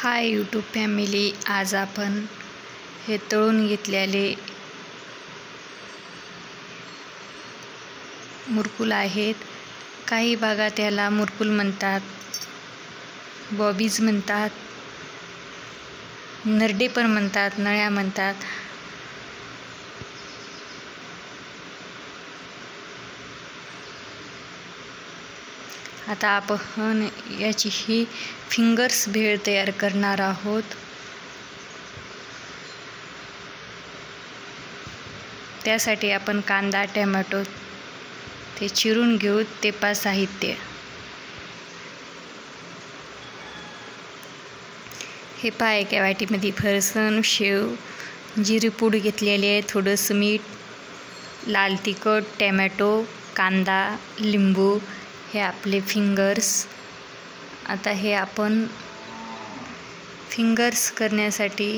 Hi YouTube family, आज आपण हे तळून घेतलेले मुरकुल आहेत. काही भागात याला मुरकुल म्हणतात, बॉबीज म्हणतात, नरडे पण म्हणतात, नळ्या म्हणतात. आता आपण याची ही फिंगर्स भेळ तयार करणार आहोत. त्यासाठी आपण कांदा, टोमॅटो ते चिरून घेऊ. ते साहित्य हे एका वाटीमध्ये फरसाण, शेव, जिरेपूड घेतलेले आहे, थोडंसं मीठ, लाल तिखट, टोमॅटो, कांदा, लिंबू, हे आपले फिंगर्स. आता हे आपण फिंगर्स करण्यासाठी,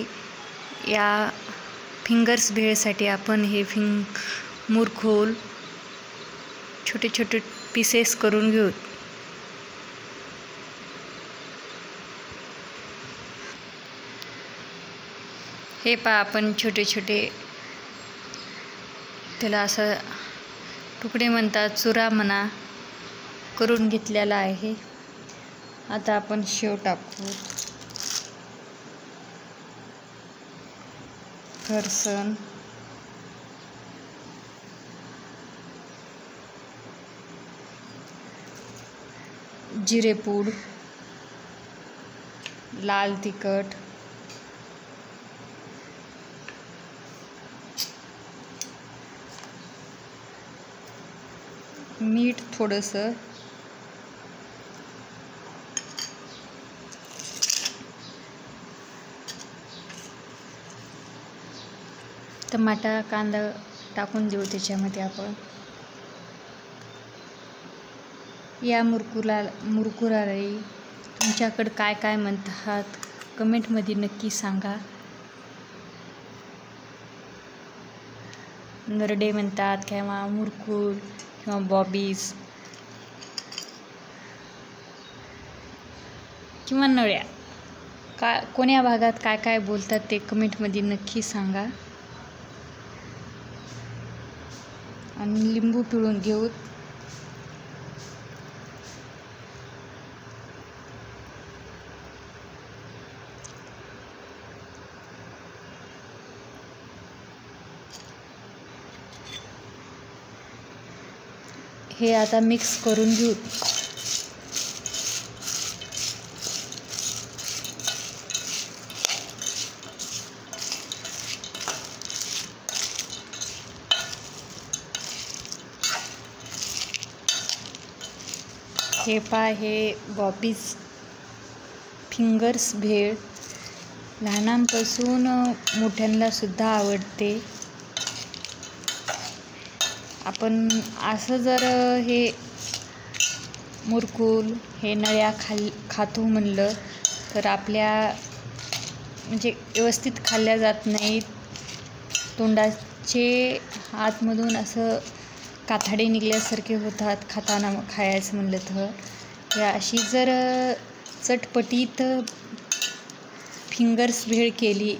या फिंगर्स भेळसाठी आपण हे मुरकुल छोटे छोटे पीसेस करून घेऊ. हे आपण छोटे छोटे, त्याला असं तुकडे म्हणतात, चुरा म्हणा, करून घेतलेला आहे. आता आपण शेव टाकू, फरसाण, जिरेपूड, लाल तिखट, मीठ थोडंसं, टमाटा, कांदा टाकून देऊ त्याच्यामध्ये. आपण या मुरकुराला तुमच्याकडे काय काय म्हणतात कमेंटमध्ये नक्की सांगा. नरडे म्हणतात किंवा मुरकुल किंवा बॉबीज किंवा नळ्या, कोण्या भागात काय काय बोलतात ते कमेंटमध्ये नक्की सांगा. आणि लिंबू पिळून घेऊ. हे आता मिक्स करून घेऊ. हे बॉबीज फिंगर्स भेळ लहानांपासून मोठ्यांना सुद्धा आवडते. आपण असं जर हे मुरकुल, हे नळ्या खातो म्हणलं तर आपल्या म्हणजे व्यवस्थित खाल्ल्या जात नाहीत. तोंडाचे आतमधून असं काथाडे निघल्यासारखे होतात खायचं म्हणलं तर. या अशी जर चटपटीत फिंगर्स भेळ केली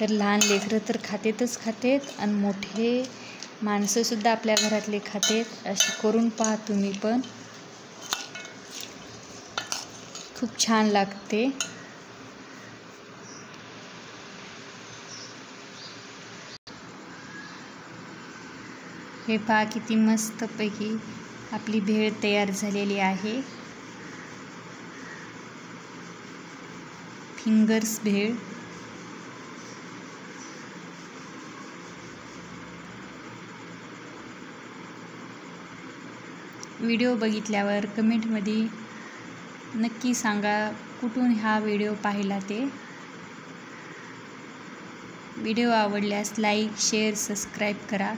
तर लहान लेकरं तर खातेत आणि मोठे माणसंसुद्धा आपल्या घरातले खातेत. अशी करून पहा तुम्ही पण, खूप छान लागते. हे किती मस्तपैकी आपली भेळ तयार झालेली आहे. फिंगर्स भेळ. व्हिडिओ बघितल्यावर कमेंटमध्ये नक्की सांगा कुठून हा व्हिडिओ पाहिला ते. व्हिडिओ आवडल्यास लाईक, शेअर, सबस्क्राईब करा.